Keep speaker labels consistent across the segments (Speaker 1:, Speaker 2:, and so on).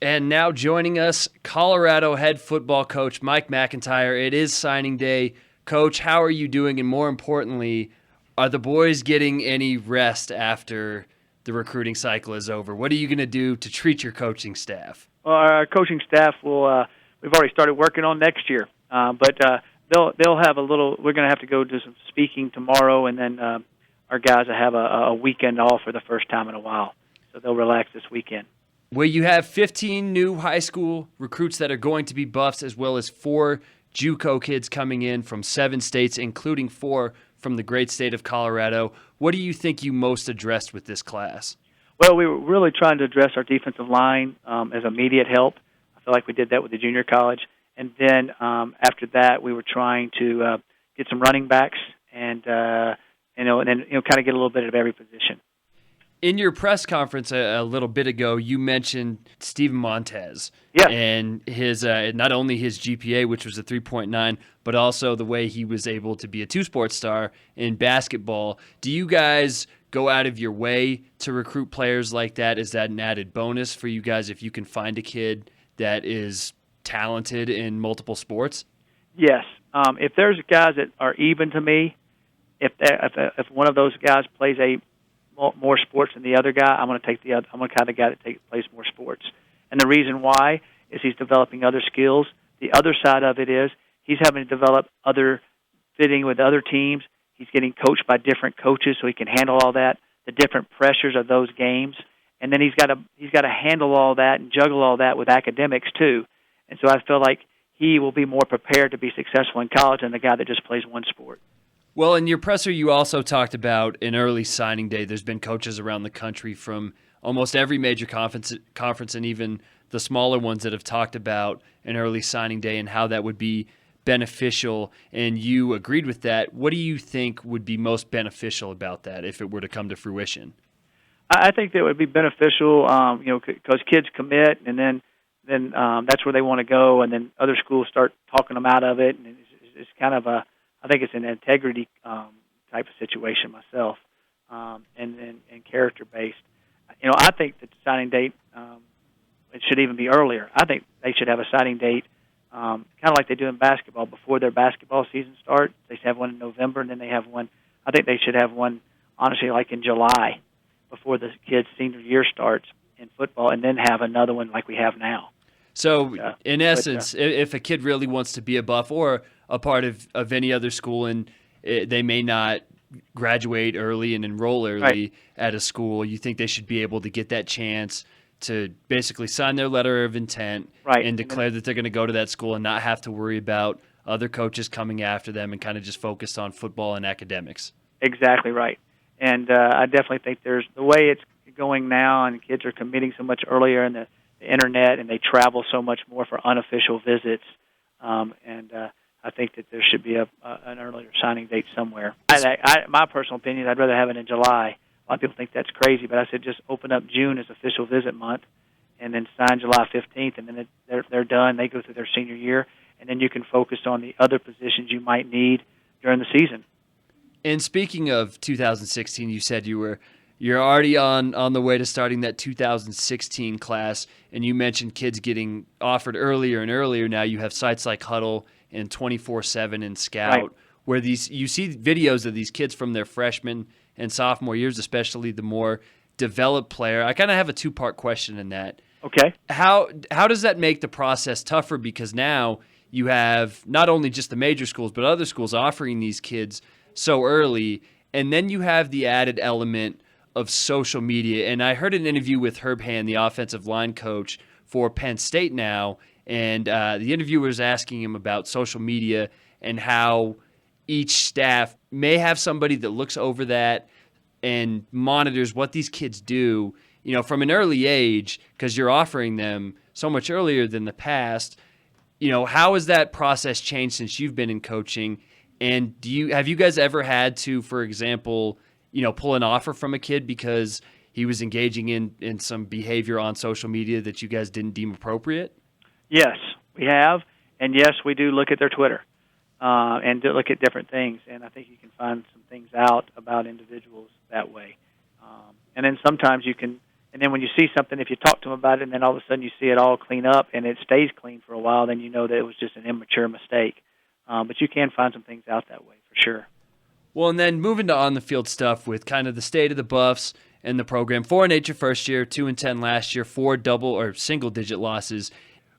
Speaker 1: And now joining us, Colorado head football coach Mike MacIntyre. It is signing day. Coach, how are you doing? And more importantly, are the boys getting any rest after the recruiting cycle is over? What are you going to do to treat your coaching staff?
Speaker 2: Well, our coaching staff we've already started working on next year, but they'll have a little. We're going to have to go do some speaking tomorrow, and then our guys will have a weekend off for the first time in a while, so they'll relax this weekend.
Speaker 1: Where you have 15 new high school recruits that are going to be Buffs, as well as 4 JUCO kids coming in from 7 states, including 4 from the great state of Colorado. What do you think you most addressed with this class?
Speaker 2: Well, we were really trying to address our defensive line as immediate help. I feel like we did that with the junior college. And then after that, we were trying to get some running backs and then kind of get a little bit of every position.
Speaker 1: In your press conference a little bit ago, you mentioned Steven Montez.
Speaker 2: Yeah.
Speaker 1: And his not only his GPA, which was a 3.9, but also the way he was able to be a two-sport star in basketball. Do you guys go out of your way to recruit players like that? Is that an added bonus for you guys if you can find a kid that is talented in multiple sports?
Speaker 2: Yes. If there's guys that are even to me, if one of those guys plays more sports than the other guy, I'm going to take the other. I'm going to kind of guy that plays more sports. And the reason why is he's developing other skills. The other side of it is he's having to develop other fitting with other teams. He's getting coached by different coaches, so he can handle all that, the different pressures of those games. And then he's got to handle all that and juggle all that with academics too. And so I feel like he will be more prepared to be successful in college than the guy that just plays one sport.
Speaker 1: Well, in your presser, you also talked about an early signing day. There's been coaches around the country from almost every major conference and even the smaller ones that have talked about an early signing day and how that would be beneficial, and you agreed with that. What do you think would be most beneficial about that if it were to come to fruition?
Speaker 2: I think that would be beneficial, because kids commit, and then that's where they want to go, and then other schools start talking them out of it, and it's kind of I think it's an integrity type of situation myself, and character based. I think that the signing date it should even be earlier. I think they should have a signing date, kind of like they do in basketball before their basketball season starts. They should have one in November, and then they have one. I think they should have one, honestly, like in July, before the kids' senior year starts in football, and then have another one like we have now.
Speaker 1: So, in essence, if a kid really wants to be a Buff or a part of any other school, and they may not graduate early and enroll early at a school, you think they should be able to get that chance to basically sign their letter of intent and declare that they're going to go to that school and not have to worry about other coaches coming after them and kind of just focus on football and academics.
Speaker 2: Exactly right. And I definitely think there's the way it's going now, and kids are committing so much earlier in the internet, and they travel so much more for unofficial visits. I think that there should be an earlier signing date somewhere. My personal opinion, I'd rather have it in July. A lot of people think that's crazy, but I said just open up June as official visit month, and then sign July 15th, and then they're done. They go through their senior year, and then you can focus on the other positions you might need during the season.
Speaker 1: And speaking of 2016, you said you're already on the way to starting that 2016 class, and you mentioned kids getting offered earlier and earlier. Now you have sites like Huddle and 24/7 and Scout, where you see videos of these kids from their freshman and sophomore years, especially the more developed player. I kind of have a two-part question in that.
Speaker 2: Okay.
Speaker 1: How does that make the process tougher? Because now you have not only just the major schools, but other schools offering these kids so early, and then you have the added element of social media. And I heard an interview with Herb Hand, the offensive line coach for Penn State now, and the interviewer was asking him about social media and how each staff may have somebody that looks over that and monitors what these kids do, from an early age, because you're offering them so much earlier than the past. How has that process changed since you've been in coaching? And have you guys ever had to, for example, pull an offer from a kid because he was engaging in some behavior on social media that you guys didn't deem appropriate?
Speaker 2: Yes, we have. And yes, we do look at their Twitter and do look at different things. And I think you can find some things out about individuals that way. And then sometimes you can And then when you see something, if you talk to them about it, and then all of a sudden you see it all clean up and it stays clean for a while, then you know that it was just an immature mistake. But you can find some things out that way for sure.
Speaker 1: Well, and then moving to on-the-field stuff with kind of the state of the Buffs and the program. 4-8 your first year, 2-10 last year, 4 double or single-digit losses.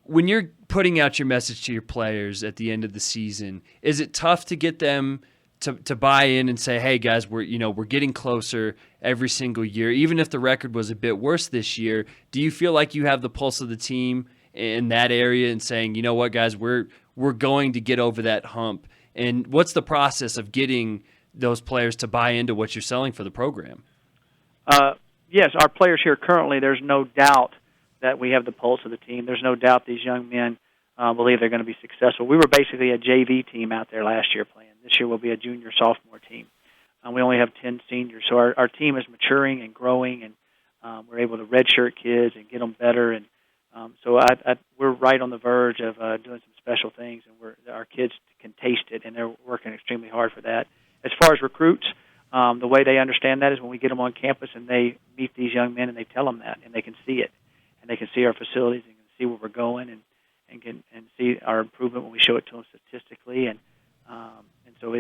Speaker 1: When you're putting out your message to your players at the end of the season, is it tough to get them to buy in and say, "Hey guys, we're getting closer every single year, even if the record was a bit worse this year"? Do you feel like you have the pulse of the team in that area and saying, "You know what, guys, we're going to get over that hump"? And what's the process of getting those players to buy into what you're selling for the program?
Speaker 2: Yes, our players here currently, there's no doubt that we have the pulse of the team. There's no doubt these young men believe they're going to be successful. We were basically a JV team out there last year playing. This year we'll be a junior sophomore team. We only have 10 seniors, so our team is maturing and growing, and we're able to redshirt kids and get them better. And so we're right on the verge of doing some special things, and our kids can taste it, and they're working extremely hard for that. As far as recruits, the way they understand that is when we get them on campus and they meet these young men and they tell them that, and they can see it, and they can see our facilities and can see where we're going, and can see our improvement when we show it to them statistically, and so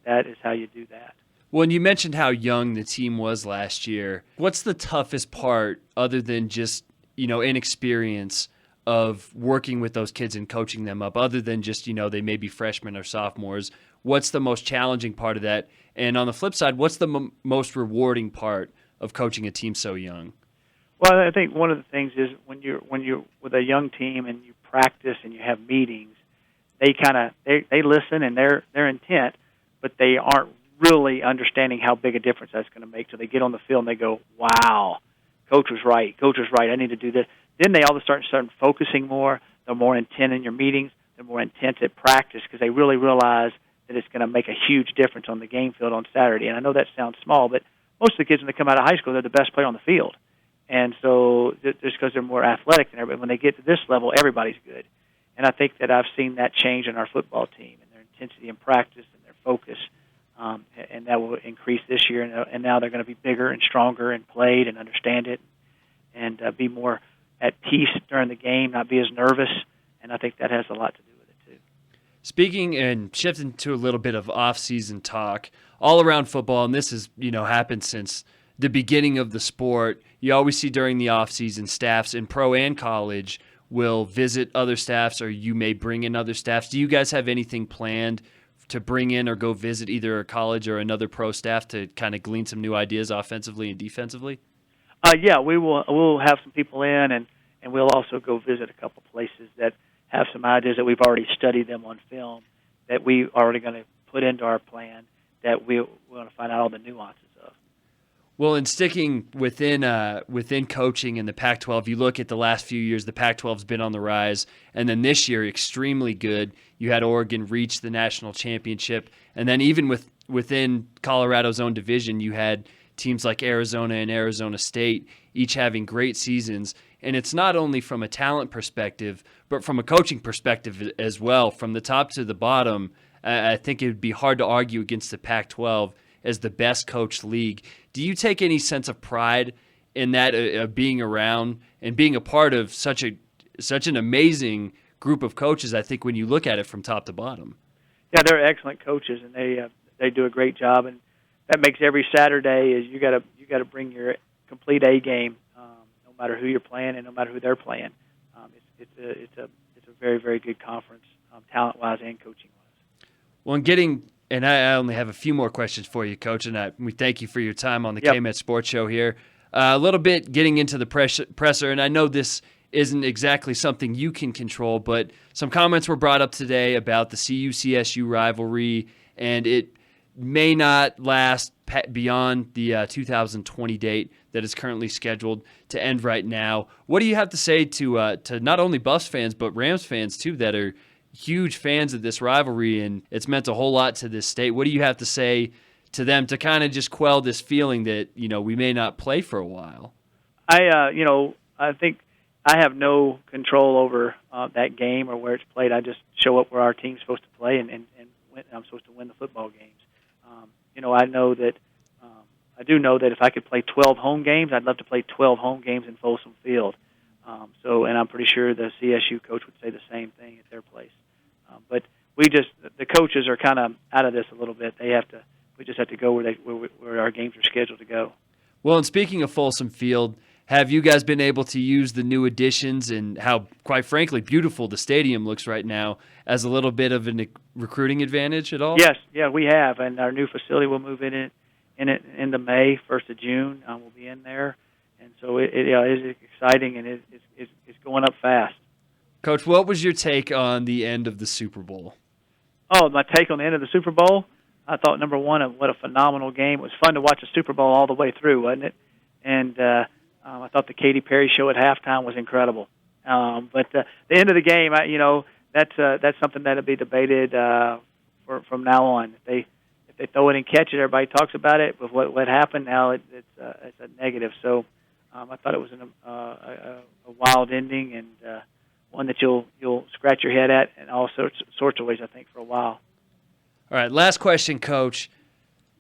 Speaker 2: that is how you do that.
Speaker 1: Well, and you mentioned how young the team was last year. What's the toughest part, other than just inexperience, of working with those kids and coaching them up, other than just they may be freshmen or sophomores? What's the most challenging part of that? And on the flip side, what's the most rewarding part of coaching a team so young?
Speaker 2: Well, I think one of the things is when you're with a young team and you practice and you have meetings, they listen and they're intent, but they aren't really understanding how big a difference that's going to make. So they get on the field and they go, "Wow, coach was right. Coach was right. I need to do this." Then they all of a sudden start focusing more. They're more intent in your meetings. They're more intent at practice because they really realize that it's going to make a huge difference on the game field on Saturday. And I know that sounds small, but most of the kids when they come out of high school, they're the best player on the field. And so just because they're more athletic than everybody, when they get to this level, everybody's good. And I think that I've seen that change in our football team and their intensity in practice and their focus, and that will increase this year. And now they're going to be bigger and stronger and played and understand it and be more at peace during the game, not be as nervous. And I think that has a lot to do with it too.
Speaker 1: Speaking and shifting to a little bit of off-season talk, all around football, and this has happened since the beginning of the sport. You always see during the off-season, staffs in pro and college will visit other staffs, or you may bring in other staffs. Do you guys have anything planned to bring in or go visit either a college or another pro staff to kind of glean some new ideas offensively and defensively?
Speaker 2: Yeah, we'll have some people in, and we'll also go visit a couple places that have some ideas that we've already studied them on film that we are already going to put into our plan that we want to find out all the nuances of.
Speaker 1: Well, and sticking within coaching in the Pac-12, you look at the last few years, the Pac-12's been on the rise, and then this year, extremely good. You had Oregon reach the national championship, and then even within Colorado's own division, you had teams like Arizona and Arizona State each having great seasons. And it's not only from a talent perspective, but from a coaching perspective as well. From the top to the bottom, I think it would be hard to argue against the Pac-12 as the best coached league. Do you take any sense of pride in that, being around and being a part of such an amazing group of coaches? I think when you look at it from top to bottom.
Speaker 2: Yeah, they're excellent coaches, and they do a great job, and that makes every Saturday is you got to bring your complete A game, no matter who you're playing and no matter who they're playing. It's a very, very good conference, talent wise and coaching wise.
Speaker 1: Well, and I only have a few more questions for you, Coach, and we thank you for your time on the KMET Sports Show here. A little bit getting into the presser, and I know this isn't exactly something you can control, but some comments were brought up today about the CU-CSU rivalry, and it may not last beyond the 2020 date that is currently scheduled to end right now. What do you have to say to not only Buffs fans, but Rams fans too, that are huge fans of this rivalry, and it's meant a whole lot to this state? What do you have to say to them to kind of just quell this feeling that, we may not play for a while?
Speaker 2: I think I have no control over that game or where it's played. I just show up where our team's supposed to play, and I'm supposed to win the football games. I know that I do know that if I could play 12 home games, I'd love to play 12 home games in Folsom Field. And I'm pretty sure the CSU coach would say the same thing at their place. But the coaches are kind of out of this a little bit. We just have to go where our games are scheduled to go.
Speaker 1: Well, and speaking of Folsom Field, have you guys been able to use the new additions and how, quite frankly, beautiful the stadium looks right now as a little bit of a recruiting advantage at all?
Speaker 2: Yes, yeah, we have, and our new facility will move in the May, 1st of June. We'll be in there, and so it is exciting, and it's going up fast.
Speaker 1: Coach, what was your take on the end of the Super Bowl?
Speaker 2: Oh, my take on the end of the Super Bowl? I thought, number one, what a phenomenal game. It was fun to watch the Super Bowl all the way through, wasn't it? And I thought the Katy Perry show at halftime was incredible. But the end of the game, that's something that'll be debated from now on. If they throw it and catch it, everybody talks about it. With what happened now, it's a negative. So I thought it was a wild ending and one that you'll scratch your head at in all sorts of ways, I think, for a while.
Speaker 1: All right, last question, Coach.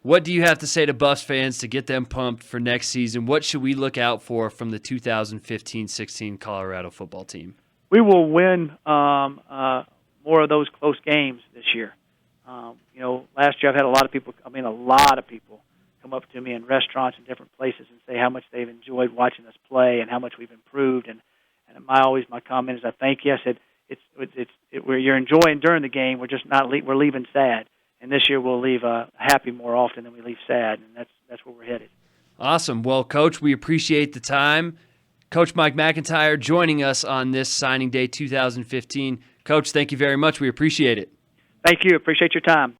Speaker 1: What do you have to say to Buffs fans to get them pumped for next season? What should we look out for from the 2015-16 Colorado football team?
Speaker 2: We will win more of those close games this year. Last year I've had a lot of people come up to me in restaurants and different places and say how much they've enjoyed watching us play and how much we've improved. And my comment is I thank you. I said you're enjoying during the game. We're just we're leaving sad. And this year we'll leave happy more often than we leave sad, and that's where we're headed.
Speaker 1: Awesome. Well, Coach, we appreciate the time. Coach Mike MacIntyre joining us on this signing day 2015. Coach, thank you very much. We appreciate it.
Speaker 2: Thank you. Appreciate your time.